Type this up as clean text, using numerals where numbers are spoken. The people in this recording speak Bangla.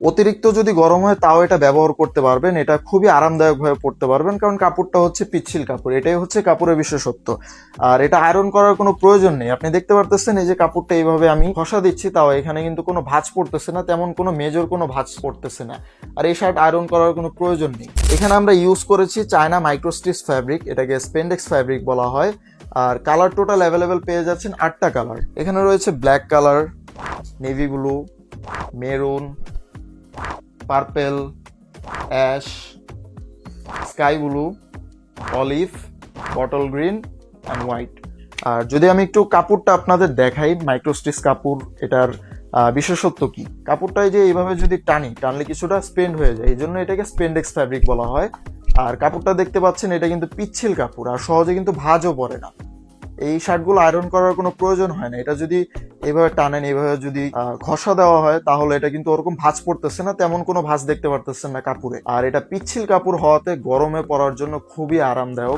অতিরিক্ত যদি গরম হয় তাও এটা ব্যবহার করতে পারবেন, এটা খুবই আরামদায়ক ভাবে পড়তে পারবেন, কারণ কাপড়টা হচ্ছে পিচ্ছিল কাপড়, এটাই হচ্ছে কাপড়ের বিশেষত্ব। আর এটা আয়রন করার কোনো প্রয়োজন নেই, আপনি দেখতে পারতেছেন এই যে কাপড়টা এইভাবে আমি ঘষা দিচ্ছি, তাও এখানে কিন্তু কোনো ভাঁজ পড়তেছে না, তেমন কোনো মেজর কোনো ভাঁজ পড়তেছে না। আর এই শার্ট আয়রন করার কোনো প্রয়োজন নেই। এখানে আমরা ইউজ করেছি চায়না মাইক্রোস্টিচ ফ্যাব্রিক, এটাকে স্পেন্ডেক্স ফ্যাব্রিক বলা হয়। আর কালার টোটাল অ্যাভেলেবেল পেয়ে যাচ্ছেন 8টা কালার। এখানে রয়েছে black colour, navy blue, maroon, purple, ash, sky blue, olive, bottle green and white. আর যদি আমি একটু কাপড়টা আপনাদের দেখাই, মাইক্রোস্টিচ কাপড়, এটার বিশেষত্ব কি, কাপড়টাই যে এইভাবে যদি টানলে কিছুটা স্পেন্ড হয়ে যায়, এই জন্য এটাকে স্পেন্ডেক্স ফ্যাব্রিক বলা হয়। আর কাপড়টা দেখতে পাচ্ছেন এটা কিন্তু পিচ্ছিল কাপড়, আর সহজে কিন্তু ভাঁজও পড়ে না। এই শার্টগুলো আয়রন করার কোনো প্রয়োজন হয় না, এটা যদি এইভাবে টানেন, এইভাবে যদি ঘষা দেওয়া হয়, তাহলে এটা কিন্তু ওরকম ভাঁজ পড়তেছে না, তেমন কোনো ভাঁজ দেখতে পারতেছেন না কাপড়ে। আর এটা পিচ্ছিল কাপড় হওয়াতে গরমে পরার জন্য খুবই আরামদায়ক।